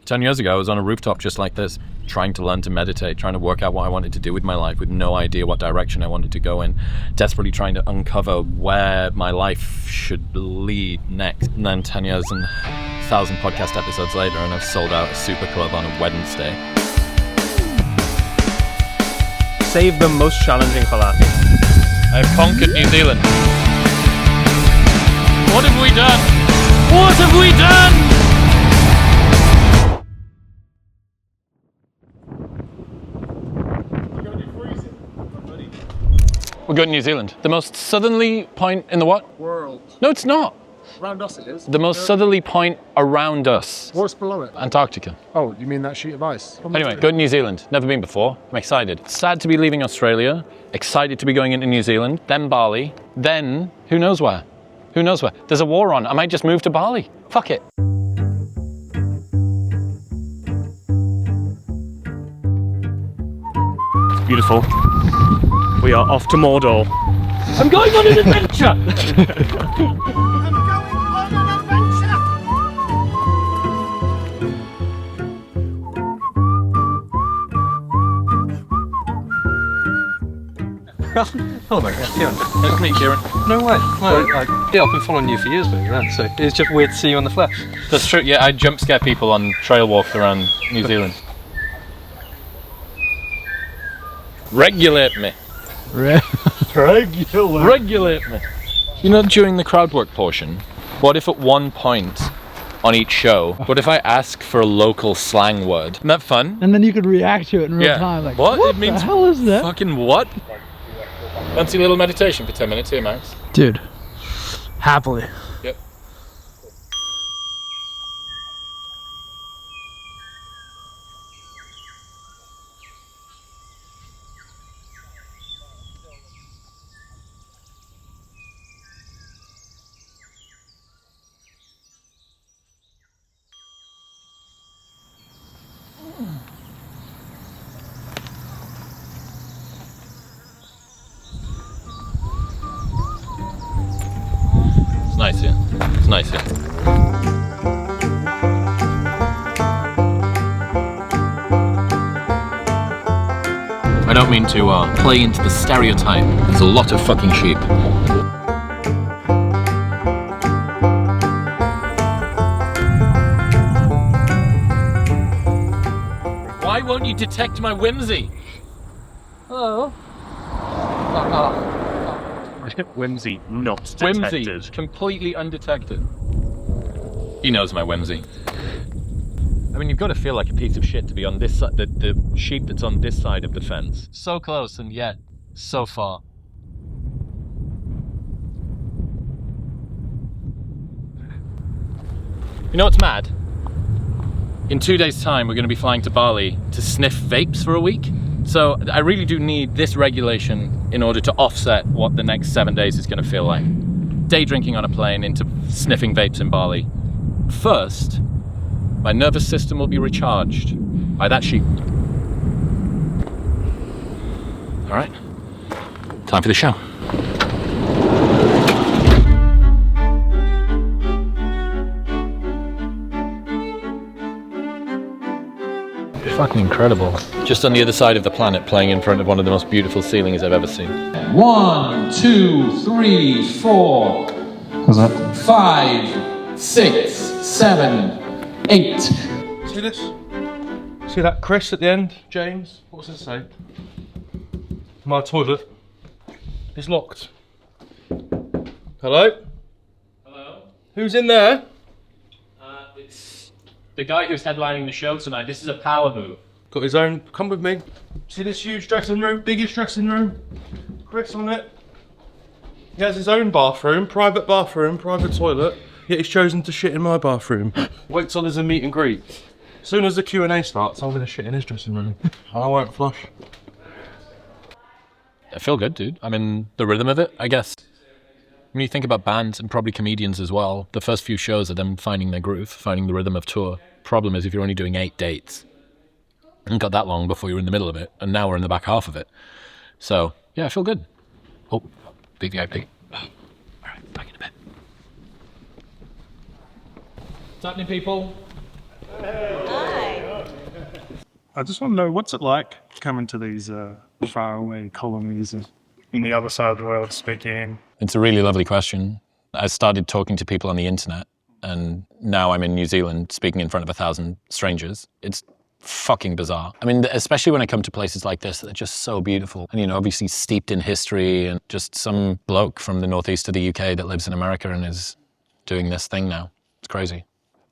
10 years ago, I was on a rooftop just like this, trying to learn to meditate, trying to work out what I wanted to do with my life with no idea what direction I wanted to go in, desperately trying to uncover where my life should lead next. And then 10 years and 1,000 podcast episodes later, and I've sold out a super club on a Wednesday. Save the most challenging for last. I have conquered New Zealand. What have we done? What have we done? We're going to New Zealand. The most southerly point in the what? World. No, it's not. Around us it is. The most southerly point around us. What's below it? Antarctica. Oh, you mean that sheet of ice? Anyway, go to New Zealand. Never been before. I'm excited. Sad to be leaving Australia. Excited to be going into New Zealand. Then Bali. Then who knows where? Who knows where? There's a war on. I might just move to Bali. Fuck it. It's beautiful. We are off to Mordor. I'm going on an adventure! Oh my god, Kieran. Nice to meet you, Kieran. No way. Yeah, I've been following you for years, but so it's just weird to see you on the flesh. That's true. Yeah, I jump scare people on trail walks around New Zealand. Regulate me. Regulate me. You know, during the crowd work portion, what if at one point on each show, what if I ask for a local slang word? Isn't that fun? And then you could react to it in real time. Like, what it means the hell is that? Fucking what? Fancy a little meditation for 10 minutes here, Max? Dude, happily. Yep. It's nice here. It's nice here. I don't mean to play into the stereotype. There's a lot of fucking sheep. Why won't you detect my whimsy? Hello. Whimsy not detected. Whimsy, completely undetected. He knows my whimsy. I mean, you've got to feel like a piece of shit to be on this side, the sheep that's on this side of the fence. So close and yet so far. You know what's mad? In 2 days' time, we're going to be flying to Bali to sniff vapes for a week. So I really do need this regulation in order to offset what the next 7 days is going to feel like. Day drinking on a plane into sniffing vapes in Bali. First, my nervous system will be recharged by that sheep. All right, time for the show. Fucking incredible. Just on the other side of the planet, playing in front of one of the most beautiful ceilings I've ever seen. 1, 2, 3, 4. What's that? 5, 6, 7, 8. See this? See that Chris at the end? James? What's it say? My toilet is locked. Hello? Hello? Who's in there? It's the guy who's headlining the show tonight. This is a power move. Got his own. Come with me. See this huge dressing room? Biggest dressing room? Chris on it. He has his own bathroom, private toilet. Yet he's chosen to shit in my bathroom. Wait till there's a meet and greet. As soon as the Q&A starts, I'm going to shit in his dressing room. I won't flush. I feel good, dude. I'm in the rhythm of it, I guess. When you think about bands and probably comedians as well, the first few shows are them finding their groove, finding the rhythm of tour. Problem is, if you're only doing 8 dates, you haven't got that long before you're in the middle of it, and now we're in the back half of it. So, yeah, I feel good. Oh, big VIP. All right, back in a bit. What's happening, people? Hi. I just want to know, what's it like coming to these faraway colonies in the other side of the world speaking? It's a really lovely question. I started talking to people on the internet, and now I'm in New Zealand speaking in front of 1,000 strangers. It's fucking bizarre. I mean, especially when I come to places like this that are just so beautiful and, you know, obviously steeped in history, and just some bloke from the northeast of the UK that lives in America and is doing this thing now. It's crazy.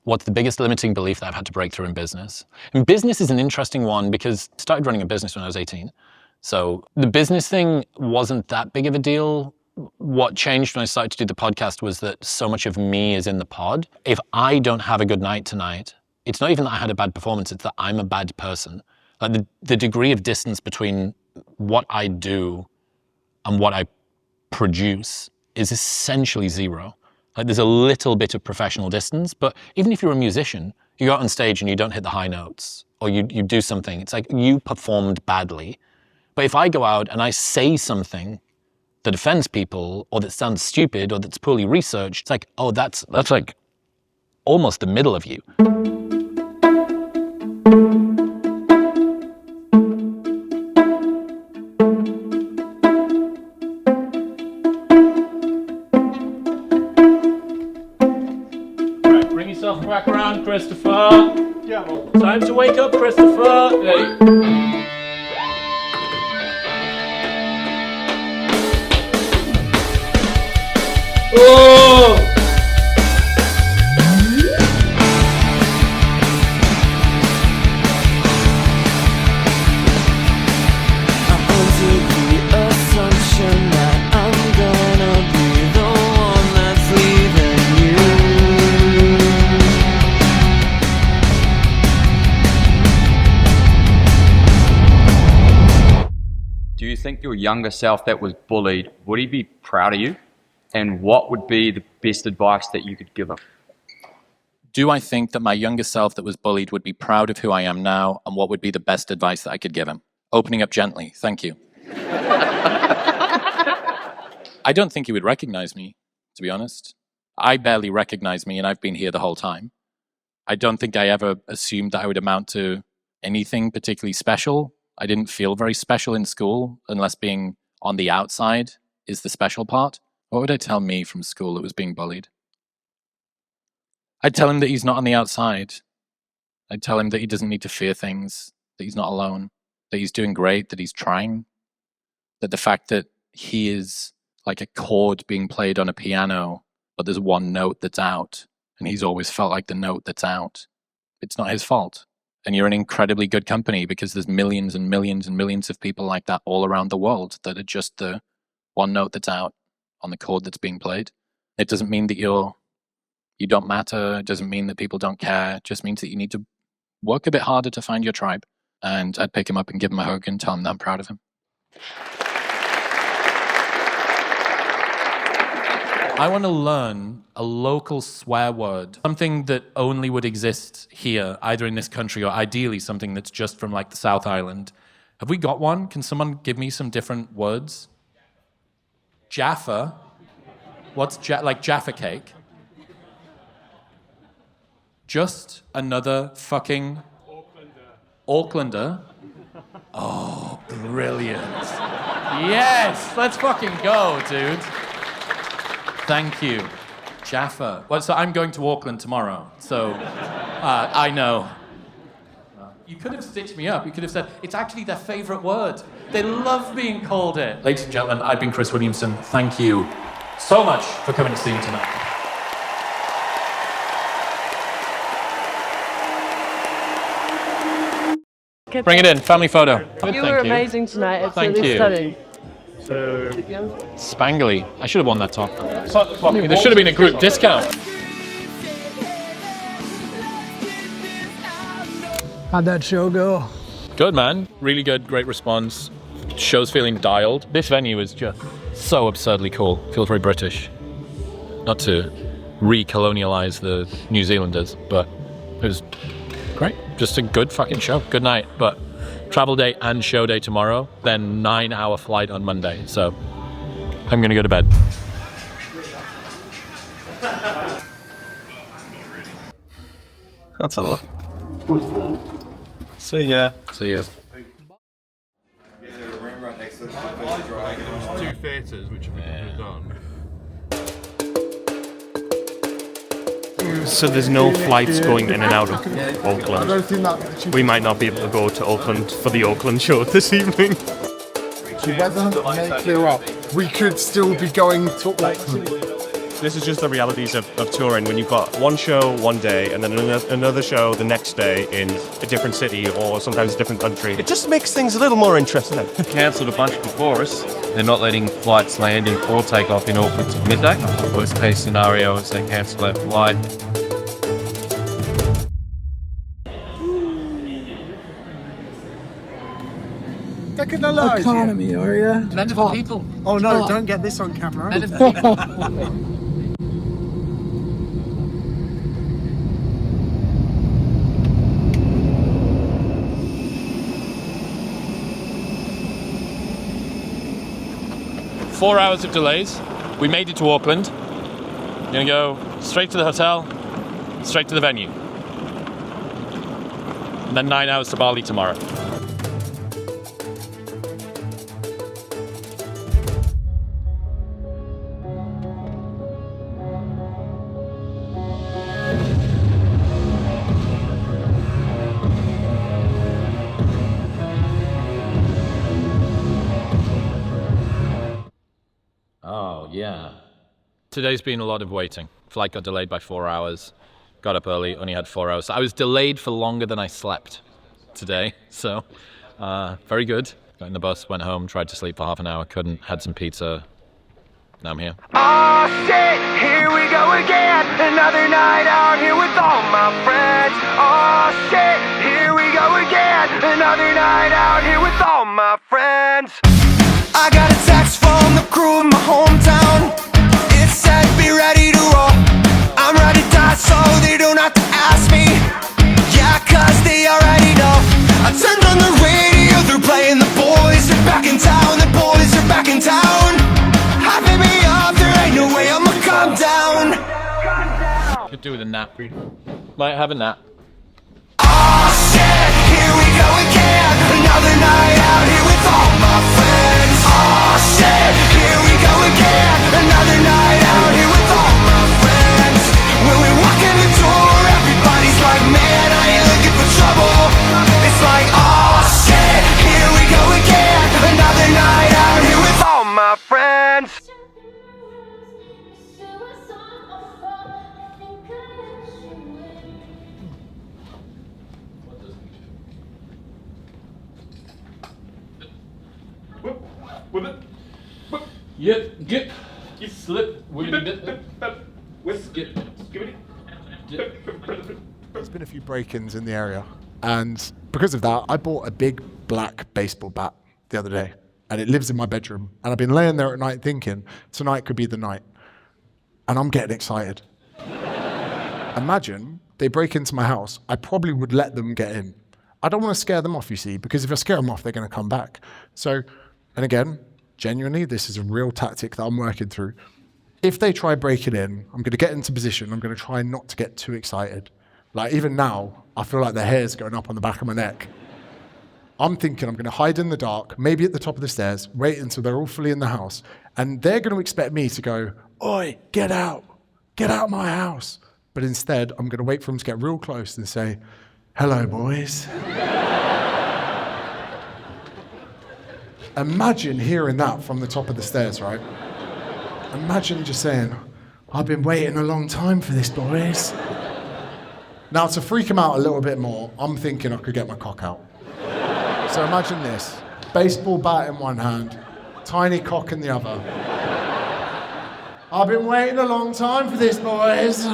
What's the biggest limiting belief that I've had to break through in business? And business is an interesting one because I started running a business when I was 18. So the business thing wasn't that big of a deal. What changed when I started to do the podcast was that so much of me is in the pod. If I don't have a good night tonight, it's not even that I had a bad performance, it's that I'm a bad person. Like the degree of distance between what I do and what I produce is essentially zero. Like there's a little bit of professional distance, but even if you're a musician, you go out on stage and you don't hit the high notes, or you do something, it's like you performed badly. But if I go out and I say something that offends people, or that sounds stupid, or that's poorly researched, it's like, oh, that's like almost the middle of you. Bring yourself back around, Christopher. Yeah, well. Time to wake up, Christopher. Hey. Oh! Do you think your younger self that was bullied, would he be proud of you? And what would be the best advice that you could give him? Do I think that my younger self that was bullied would be proud of who I am now, and what would be the best advice that I could give him? Opening up gently, thank you. I don't think he would recognize me, to be honest. I barely recognize me, and I've been here the whole time. I don't think I ever assumed that I would amount to anything particularly special. I didn't feel very special in school, unless being on the outside is the special part. What would I tell me from school that was being bullied? I'd tell him that he's not on the outside. I'd tell him that he doesn't need to fear things, that he's not alone, that he's doing great, that he's trying, that the fact that he is like a chord being played on a piano, but there's one note that's out, and he's always felt like the note that's out. It's not his fault. And you're in incredibly good company, because there's millions and millions and millions of people like that all around the world that are just the one note that's out on the chord that's being played. It doesn't mean that you don't matter. It doesn't mean that people don't care. It just means that you need to work a bit harder to find your tribe. And I'd pick him up and give him a hug and tell him that I'm proud of him. I want to learn a local swear word, something that only would exist here, either in this country or ideally something that's just from like the South Island. Have we got one? Can someone give me some different words? Jaffa? What's like Jaffa cake? Just another fucking Aucklander. Oh, brilliant. Yes, let's fucking go, dude. Thank you. Jaffa. Well, so I'm going to Auckland tomorrow, so I know. You could have stitched me up. You could have said, it's actually their favourite word. They love being called it. Ladies and gentlemen, I've been Chris Williamson. Thank you so much for coming to see me tonight. Bring it in, family photo. Good, you were amazing tonight, absolutely stunning. So, Spangly. I should have won that top. There should have been a group discount. How'd that show go? Good, man. Really good, great response. Show's feeling dialed. This venue is just so absurdly cool. Feels very British. Not to re-colonialize the New Zealanders, but it was great. Just a good fucking show. Good night. But travel day and show day tomorrow, then 9-hour flight on Monday. So I'm gonna go to bed. That's a lot. See ya. See you. Two theatres which have been done. So there's no flights going in and out of Auckland. We might not be able to go to Auckland for the Auckland show this evening. The weather may clear up. We could still be going to Auckland. This is just the realities of touring when you've got one show one day and then another show the next day in a different city or sometimes a different country. It just makes things a little more interesting. Cancelled a bunch before us. They're not letting flights landing or take off in Auckland till midday. Worst case scenario is they cancel that flight. Economy, are you? Land of the people. Oh no, don't get this on camera. Land of the people. 4 hours of delays. We made it to Auckland. We're gonna go straight to the hotel, straight to the venue. And then 9 hours to Bali tomorrow. Oh, yeah. Today's been a lot of waiting. Flight got delayed by 4 hours. Got up early, only had 4 hours. I was delayed for longer than I slept today, so very good. Got in the bus, went home, tried to sleep for half an hour, couldn't, had some pizza. Now I'm here. Oh shit, here we go again. Another night out here with all my friends. Oh shit, here we go again. Another night out here with all my friends. I got a text from the crew in my hometown. It said be ready to roll. I'm ready to die so they don't have to ask me. Yeah, cause they already know. I turned on the radio, they're playing The Boys. They're back in town, the boys are back in town. Hyping me up, there ain't no way I'ma calm down. Could do with a nap. Might have a nap. Oh shit, here we go again. Another night out here with all my friends. Oh shit, here we go again. Another night out here with all my friends. When we walk in the door, everybody's like, man, I ain't looking for trouble. It's like, oh shit, here we go again. Another night out here with all my friends. Yep, get, slip, skip. There's been a few break-ins in the area, and because of that, I bought a big black baseball bat the other day, and it lives in my bedroom. And I've been laying there at night thinking, tonight could be the night, and I'm getting excited. Imagine they break into my house, I probably would let them get in. I don't want to scare them off, you see, because if I scare them off, they're going to come back. So, and again, genuinely, this is a real tactic that I'm working through. If they try breaking in, I'm going to get into position. I'm going to try not to get too excited. Like even now, I feel like the hair's going up on the back of my neck. I'm thinking I'm going to hide in the dark, maybe at the top of the stairs, wait until they're all fully in the house. And they're going to expect me to go, oi, get out of my house. But instead, I'm going to wait for them to get real close and say, hello, boys. Imagine hearing that from the top of the stairs, right? Imagine just saying, I've been waiting a long time for this, boys. Now, to freak them out a little bit more, I'm thinking I could get my cock out. So imagine this, baseball bat in one hand, tiny cock in the other. I've been waiting a long time for this, boys.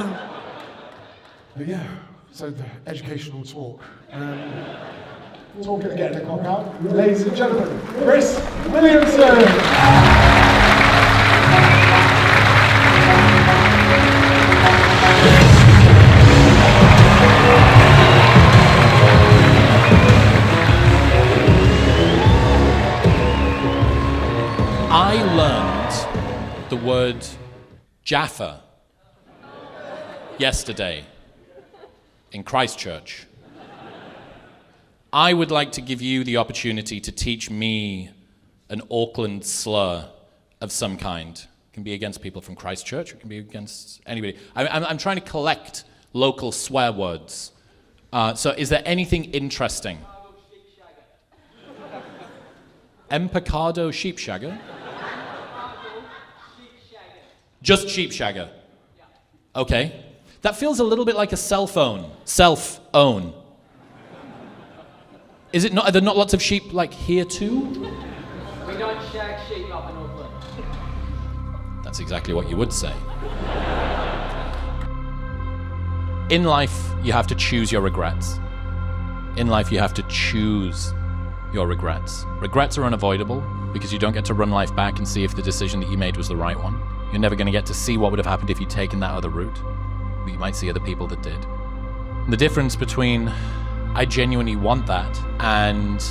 But yeah, so the educational talk. Talking to getting the cock out. Ladies and gentlemen, Chris Williamson. I learned the word Jaffa yesterday in Christchurch. I would like to give you the opportunity to teach me an Auckland slur of some kind. It can be against people from Christchurch, it can be against anybody. I'm trying to collect local swear words. So is there anything interesting? Empacado sheepshagger? Just sheepshagger? Okay. That feels a little bit like a cell phone. Self-own. Is it not? Are there not lots of sheep like here too? We don't shag sheep up in Auckland. That's exactly what you would say. In life, you have to choose your regrets. In life, you have to choose your regrets. Regrets are unavoidable because you don't get to run life back and see if the decision that you made was the right one. You're never going to get to see what would have happened if you'd taken that other route. But you might see other people that did. The difference between I genuinely want that and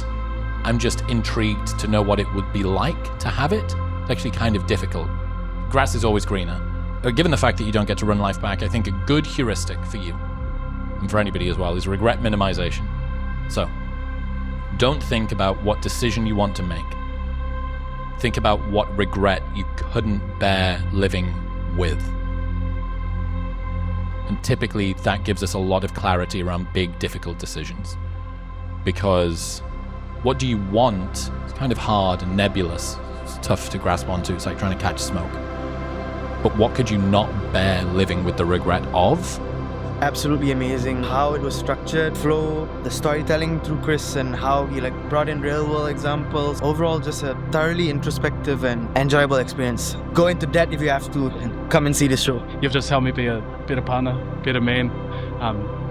I'm just intrigued to know what it would be like to have it, it's actually kind of difficult. Grass is always greener. Given the fact that you don't get to run life back, I think a good heuristic for you, and for anybody as well, is regret minimization. So, don't think about what decision you want to make. Think about what regret you couldn't bear living with. And typically that gives us a lot of clarity around big, difficult decisions. Because what do you want? It's kind of hard and nebulous. It's tough to grasp onto. It's like trying to catch smoke. But what could you not bear living with the regret of? Absolutely amazing how it was structured, flow, the storytelling through Chris and how he brought in real world examples. Overall, just a thoroughly introspective and enjoyable experience. Go into debt if you have to and come and see this show. You've just helped me be a better partner, better man,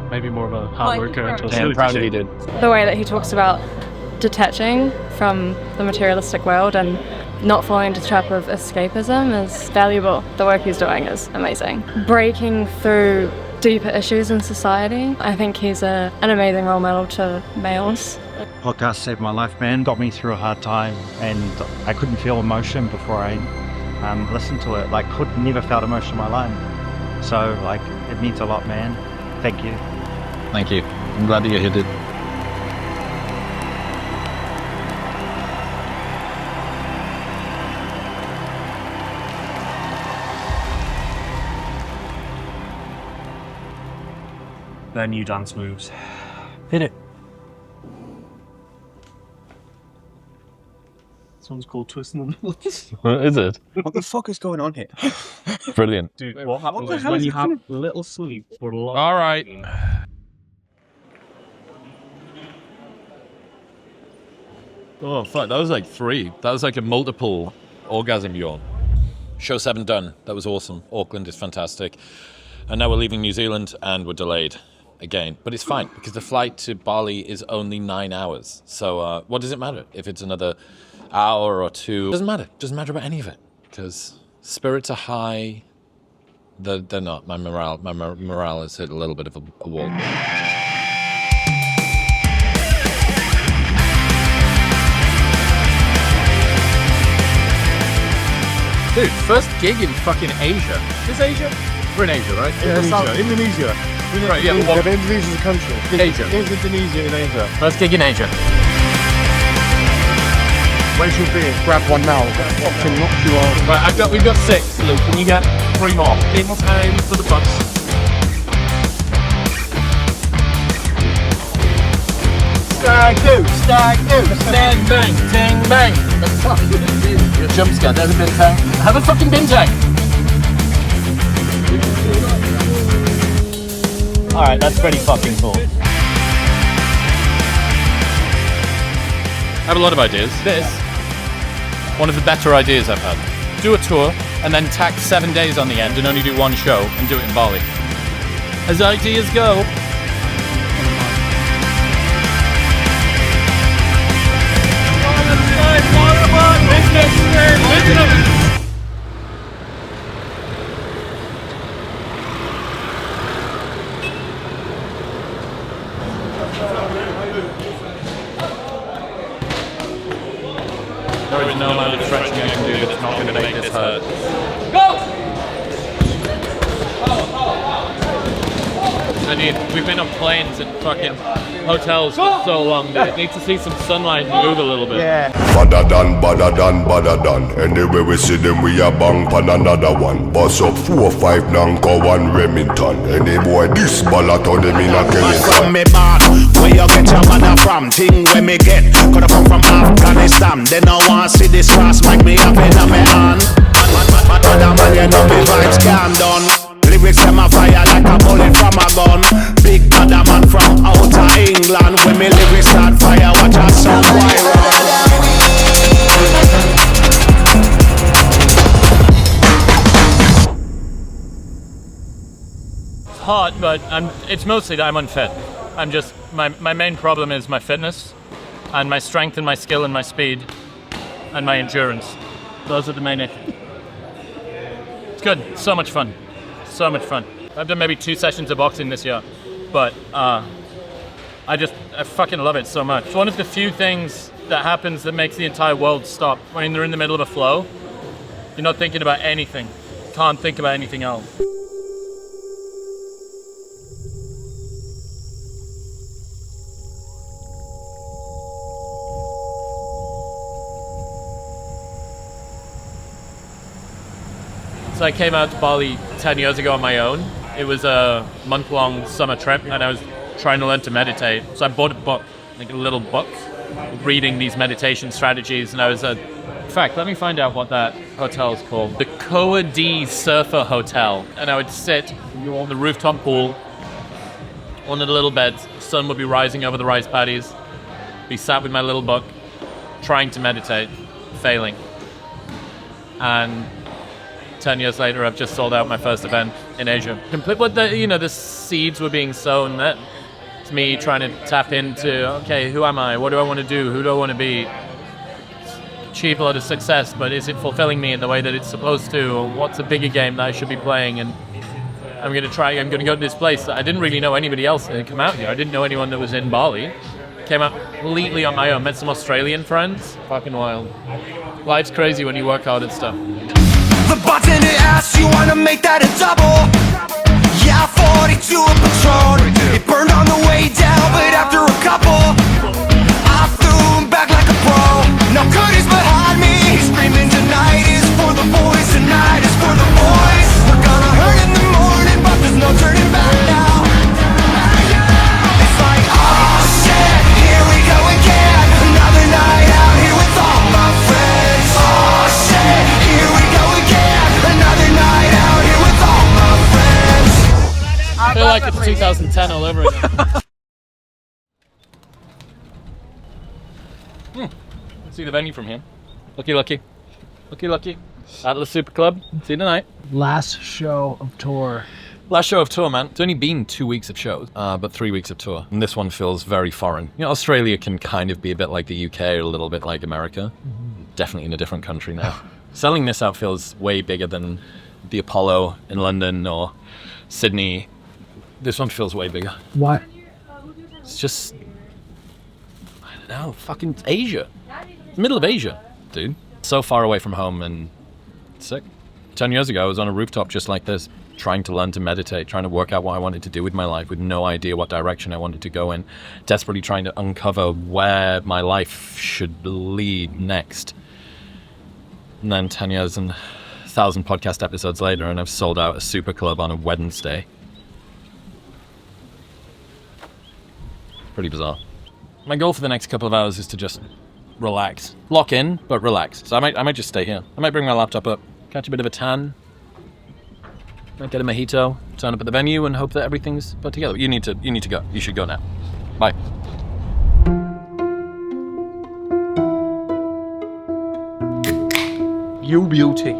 maybe more of a hard worker. I'm proud of you, dude. The way that he talks about detaching from the materialistic world and not falling into the trap of escapism is valuable. The work he's doing is amazing. Breaking through deeper issues in society. I think he's an amazing role model to males. Podcast saved my life, man. Got me through a hard time, and I couldn't feel emotion before I listened to it. Never felt emotion in my life. So, it means a lot, man. Thank you. Thank you. I'm glad that you hit it. Their new dance moves. Hit it. This one's called Twisting the Nuts. What is it? What the fuck is going on here? Brilliant. Dude, what happens when you have little sleep for a long All right. Oh, fuck. That was like 3. That was like a multiple orgasm yawn. Show 7 done. That was awesome. Auckland is fantastic. And now we're leaving New Zealand and we're delayed again. But it's fine because the flight to Bali is only 9 hours. So what does it matter if it's another hour or 2? It doesn't matter. It doesn't matter about any of it because spirits are high. They're not. My morale has hit a little bit of a wall. Dude, first gig in fucking Asia. Is Asia? We're in Asia, right? Indonesia. Right, yeah. Well, Indonesia's a country. Asia. It's Indonesia in Asia. First gig in Asia. Where's your beer? Grab one now. Fucking knock you off. Right, we've got 6. Luke, can you get 3 more? In time for the bus. Stag do, bang bang, ting bang. Your jump scare, there's a bin tank. Have a fucking bin tank. Alright, that's pretty fucking cool. I have a lot of ideas. This, one of the better ideas I've had. Do a tour and then tack 7 days on the end and only do 1 show and do it in Bali. As ideas go. There is no amount of stretching I can do that's not going to make this hurt. Go! We've been on planes and fucking hotels for so long. Dude. Need to see some sunlight and move a little bit. Yeah. Badder than. Anyway we see them, we a bang pan another one. Bust up 4-5 Nanko and Remington. Any boy this ballot on them in a Kennington. From me born, where you get your mother from? Thing where me get, coulda come from Afghanistan. They no want see this cross, make me have it on me hand. Other man, you know me vibes calm down. Lyrics them a fire like a bullet from a gun. Big other man from outer England. When me lyrics start fire, watch out some boy run. Hot, but it's mostly that I'm unfit. I'm just, my main problem is my fitness and my strength and my skill and my speed and my endurance. Those are the main issues. It's good, it's so much fun. So much fun. I've done maybe 2 sessions of boxing this year, but I fucking love it so much. It's one of the few things that happens that makes the entire world stop. When they're in the middle of a flow, you're not thinking about anything. You can't think about anything else. So I came out to Bali 10 years ago on my own. It was a month-long summer trip and I was trying to learn to meditate. So I bought a book, like a little book, reading these meditation strategies, and I was in fact, let me find out what that hotel is called. The Koa D Surfer Hotel. And I would sit on the rooftop pool, on the little beds, the sun would be rising over the rice paddies, be sat with my little book, trying to meditate, failing. And 10 years later, I've just sold out my first event in Asia. Complete with the seeds were being sown. That it's me trying to tap into, okay, who am I? What do I want to do? Who do I want to be? Achieve a lot of success, but is it fulfilling me in the way that it's supposed to? Or what's a bigger game that I should be playing? And I'm going to go to this place that I didn't really know anybody else that had come out here. I didn't know anyone that was in Bali. Came out completely on my own. Met some Australian friends. Fucking wild. Life's crazy when you work hard at stuff. The bartender asks, you wanna make that a double? Yeah, 42 a Patron. It burned on the way down, but after a couple, I threw him back like a pro. Now Cody's behind me, he's screaming tonight is for the boys, tonight is for the boys. We're gonna hurt in the morning, but there's no turning back now. It's like, oh shit, here we go again. Another night out here with all my friends. Oh shit, here we go again. Another night out here with all my friends. I feel like it's 2010 all over again. See the venue from here. Lucky. Atlas Super Club. See you tonight. Last show of tour. Last show of tour, man. It's only been 2 weeks of shows, but 3 weeks of tour. And this one feels very foreign. You know, Australia can kind of be a bit like the UK, or a little bit like America. Definitely in a different country now. Selling this out feels way bigger than the Apollo in London or Sydney. This one feels way bigger. What? It's just, I don't know, fucking Asia. Middle of Asia, dude. So far away from home and sick. 10 years ago, I was on a rooftop just like this, trying to learn to meditate, trying to work out what I wanted to do with my life with no idea what direction I wanted to go in, desperately trying to uncover where my life should lead next. And then 10 years and 1,000 podcast episodes later, and I've sold out a super club on a Wednesday. Pretty bizarre. My goal for the next couple of hours is to just relax. Lock in, but relax. So I might just stay here. I might bring my laptop up, catch a bit of a tan, might get a mojito, turn up at the venue and hope that everything's put together. You need to go. You should go now. Bye. You beauty.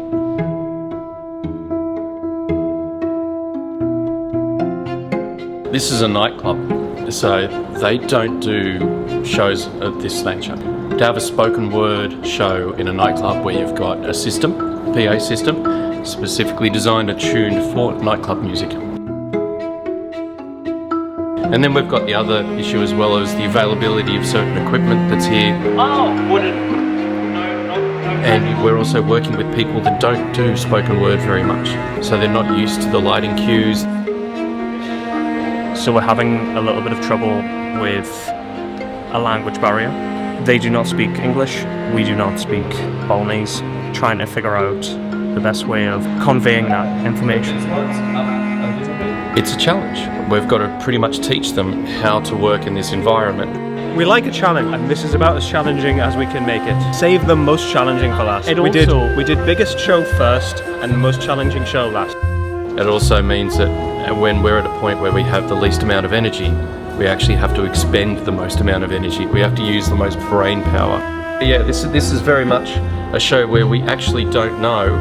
This is a nightclub, so they don't do shows of this nature. To have a spoken word show in a nightclub where you've got a system, PA system, specifically designed and tuned for nightclub music. And then we've got the other issue as well as the availability of certain equipment that's here. And we're also working with people that don't do spoken word very much, so they're not used to the lighting cues. So we're having a little bit of trouble with a language barrier. They do not speak English, we do not speak Balinese. Trying to figure out the best way of conveying that information. It's a challenge. We've got to pretty much teach them how to work in this environment. We like a challenge, and this is about as challenging as we can make it. Save the most challenging for last. We did biggest show first and the most challenging show last. It also means that when we're at a point where we have the least amount of energy, we actually have to expend the most amount of energy. We have to use the most brain power. Yeah, this is very much a show where we actually don't know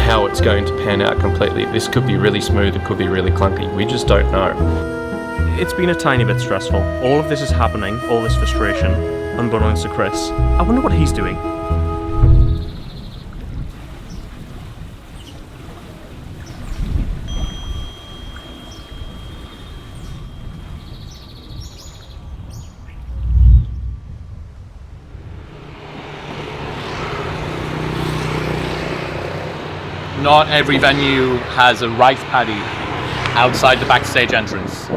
how it's going to pan out completely. This could be really smooth, it could be really clunky. We just don't know. It's been a tiny bit stressful. All of this is happening, all this frustration, unbeknownst to Chris. I wonder what he's doing. Not every venue has a rice paddy outside the backstage entrance.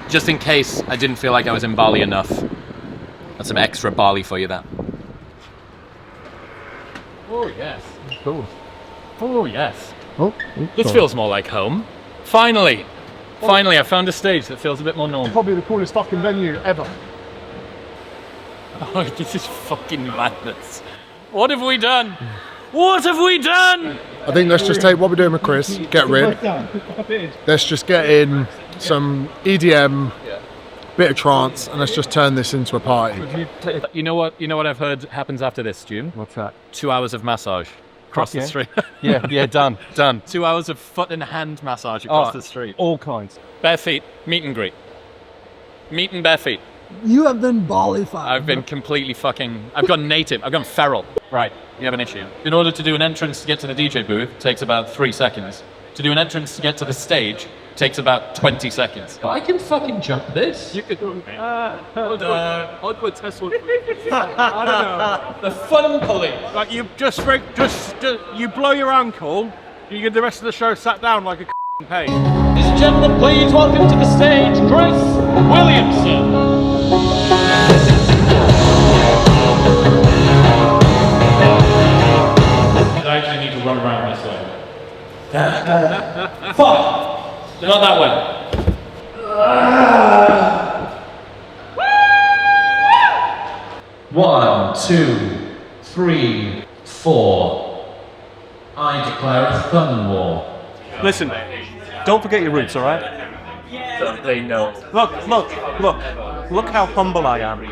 Just in case I didn't feel like I was in Bali enough. That's some extra Bali for you, that. Oh, yes. Cool. Oh, yes. Oh, This feels more like home. Finally! Finally, I found a stage that feels a bit more normal. Probably the coolest fucking venue ever. Oh, this is fucking madness. What have we done? What have we done? I think let's just take what we're doing with Chris, get rid. Let's just get in some EDM, bit of trance, and let's just turn this into a party. You know what I've heard happens after this, Stu? What's that? 2 hours of massage across the street. Yeah, done. 2 hours of foot and hand massage across the street. All kinds. Bare feet, meet and greet. Meet and bare feet. You have been Bali-fied. I've been completely fucking... I've gone native. I've gone feral. Right, you have an issue. In order to do an entrance to get to the DJ booth, takes about 3 seconds. To do an entrance to get to the stage, takes about 20 seconds. I can fucking jump this. You could... Hold on. Onward test one. I don't know. The fun pulley. Like you just you blow your ankle, you get the rest of the show sat down like a pig. Ladies and gentlemen, please welcome to the stage, Chris Williamson. I actually need to run around this way. Fuck! Not that way. 1, 2, 3, 4. I declare a fun war. Listen, don't forget your roots, alright? They know. Look how humble I am.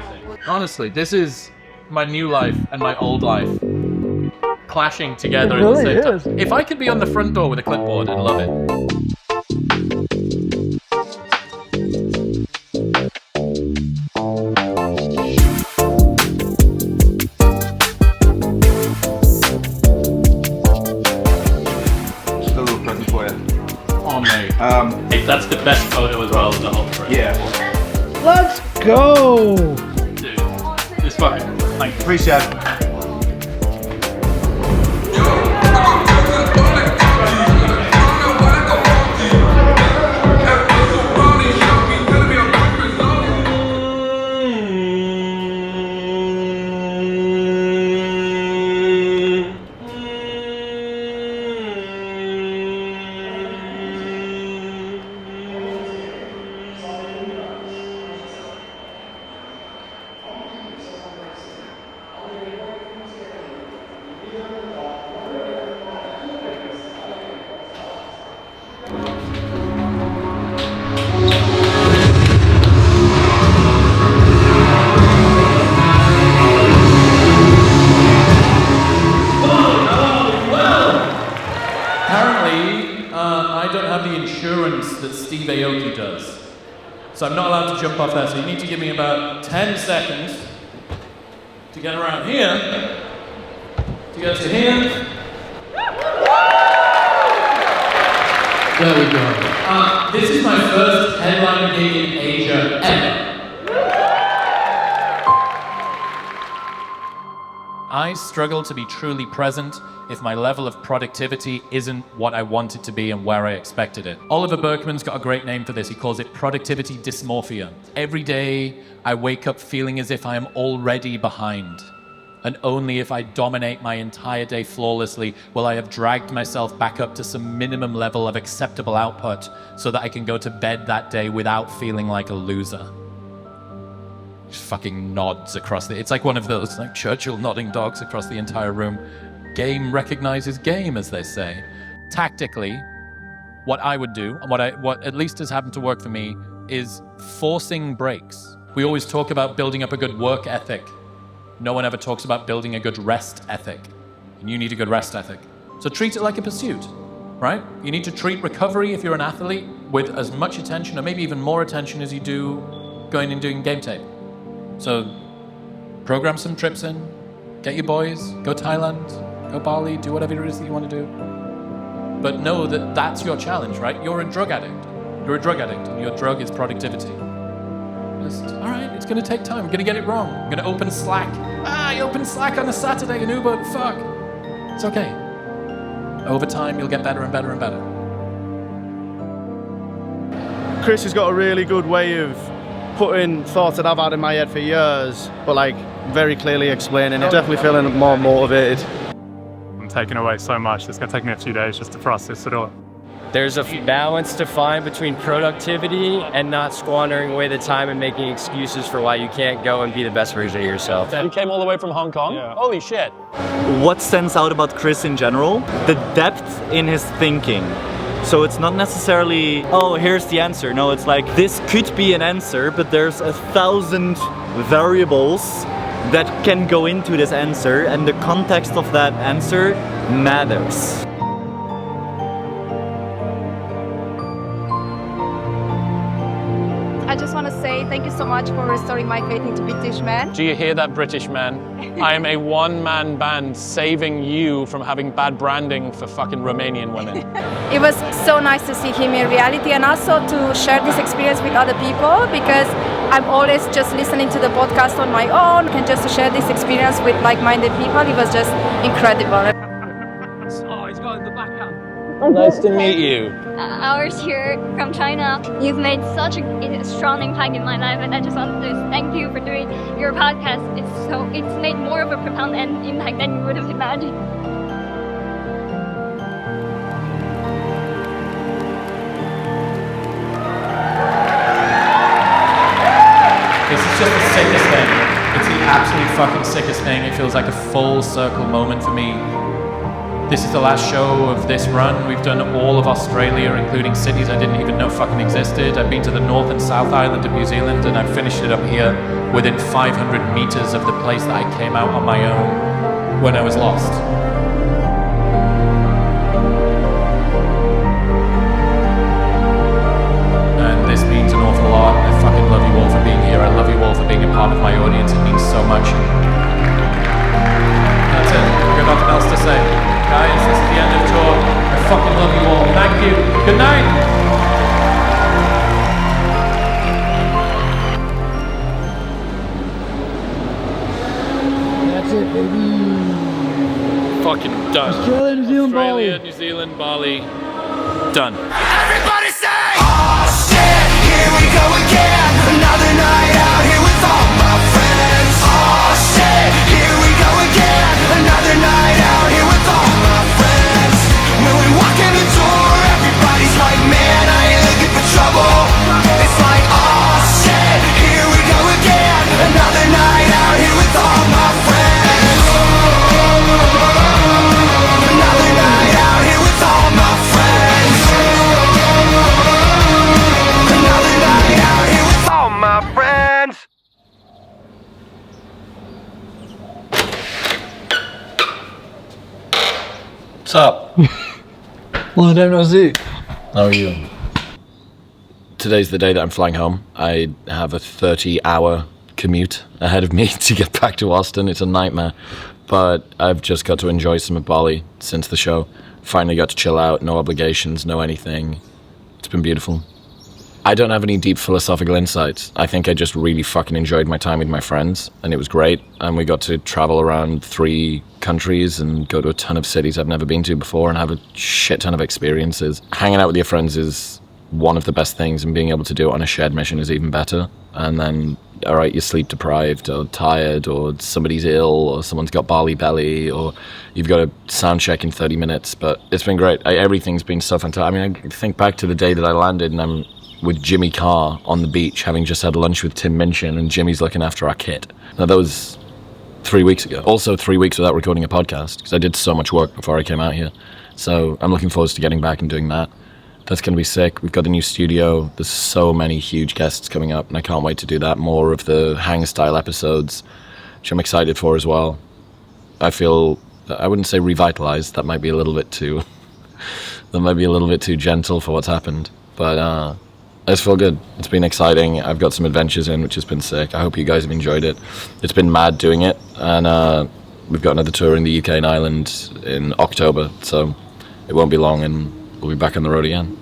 Honestly, this is my new life and my old life clashing together It at the really same is. time. If I could be on the front door with a clipboard, I'd love it. Just a little present for you. Oh, mate. Hey, that's the best photo as well as the whole trip. Yeah. Let's go! Dude, this fucking... Like, Appreciate it. I don't have the insurance that Steve Aoki does. So I'm not allowed to jump off there, so you need to give me about 10 seconds to get around here, to get to here. There we go. This is my first headline gig in Asia ever. I struggle to be truly present if my level of productivity isn't what I want it to be and where I expected it. Oliver Berkman's got a great name for this. He calls it productivity dysmorphia. Every day I wake up feeling as if I am already behind. And only if I dominate my entire day flawlessly will I have dragged myself back up to some minimum level of acceptable output so that I can go to bed that day without feeling like a loser. Just fucking nods across it's like one of those like Churchill nodding dogs across the entire room. Game recognizes game, as they say. Tactically, what I would do, what at least has happened to work for me, is forcing breaks. We always talk about building up a good work ethic. No one ever talks about building a good rest ethic. And you need a good rest ethic. So treat it like a pursuit, right? You need to treat recovery, if you're an athlete, with as much attention, or maybe even more attention as you do going and doing game tape. So program some trips in, get your boys, go Thailand, go Bali, do whatever it is that you want to do. But know that that's your challenge, right? You're a drug addict. You're a drug addict, and your drug is productivity. Just, all right, it's going to take time. I'm going to get it wrong. I'm going to open Slack. I opened Slack on a Saturday in Uber. Fuck. It's okay. Over time, you'll get better and better and better. Chris has got a really good way of putting thoughts that I've had in my head for years, but like very clearly explaining it. Definitely feeling more motivated. I'm taking away so much. It's going to take me a few days just to process it all. There's a balance to find between productivity and not squandering away the time and making excuses for why you can't go and be the best version of yourself. You came all the way from Hong Kong? Yeah. Holy shit. What stands out about Chris in general? The depth in his thinking. So it's not necessarily, oh, here's the answer. No, it's like, this could be an answer, but there's 1,000 variables that can go into this answer, and the context of that answer matters. I just want to say thank you so much for restoring my faith into British men. Do you hear that, British man? I am a one-man band saving you from having bad branding for fucking Romanian women. It was so nice to see him in reality and also to share this experience with other people, because I'm always just listening to the podcast on my own, and just to share this experience with like-minded people, it was just incredible. Oh, he's got the back up. Nice to meet you. Hours here from China. You've made such a strong impact in my life, and I just want to thank you for doing your podcast. It's made more of a profound impact than you would have imagined. This is just the sickest thing. It's the absolute fucking sickest thing. It feels like a full circle moment for me. This is the last show of this run. We've done all of Australia, including cities I didn't even know fucking existed. I've been to the North and South Island of New Zealand, and I've finished it up here within 500 meters of the place that I came out on my own when I was lost. And this means an awful lot. I fucking love you all for being here. I love you all for being a part of my audience. It means so much. That's it. I've got nothing else to say. Guys, this is the end of tour. I fucking love you all. Thank you. Good night. That's it, baby. Fucking done. Australia, New Zealand, Australia, Bali. New Zealand, Bali. Done. Everybody say, oh shit, here we go again. Another night out here with all my friends. Oh shit, here we go again. Another night out here with all my friends. When we walk in the door, everybody's like, man, I ain't looking for trouble. It's like, oh shit, here we go again. Another night out here with all my friends. Another night out here with all my friends. Another night out here with all my friends. What's up? Long time no see. How are you? Today's the day that I'm flying home. I have a 30-hour commute ahead of me to get back to Austin. It's a nightmare. But I've just got to enjoy some of Bali since the show. Finally got to chill out, no obligations, no anything. It's been beautiful. I don't have any deep philosophical insights. I think I just really fucking enjoyed my time with my friends, and it was great. And we got to travel around 3 countries and go to a ton of cities I've never been to before and have a shit ton of experiences. Hanging out with your friends is one of the best things, and being able to do it on a shared mission is even better. And then, all right, you're sleep deprived or tired, or somebody's ill, or someone's got Bali belly, or you've got a sound check in 30 minutes. But it's been great. Everything's been so fantastic. I mean, I think back to the day that I landed, and I'm with Jimmy Carr on the beach, having just had lunch with Tim Minchin, and Jimmy's looking after our kit. Now, that was 3 weeks ago. Also 3 weeks without recording a podcast, because I did so much work before I came out here. So I'm looking forward to getting back and doing that. That's going to be sick. We've got a new studio. There's so many huge guests coming up, and I can't wait to do that. More of the hang-style episodes, which I'm excited for as well. I feel, I wouldn't say revitalized. That might be a little bit too, gentle for what's happened. But I just feel good. It's been exciting. I've got some adventures in, which has been sick. I hope you guys have enjoyed it. It's been mad doing it, and we've got another tour in the UK and Ireland in October, so it won't be long, and we'll be back on the road again.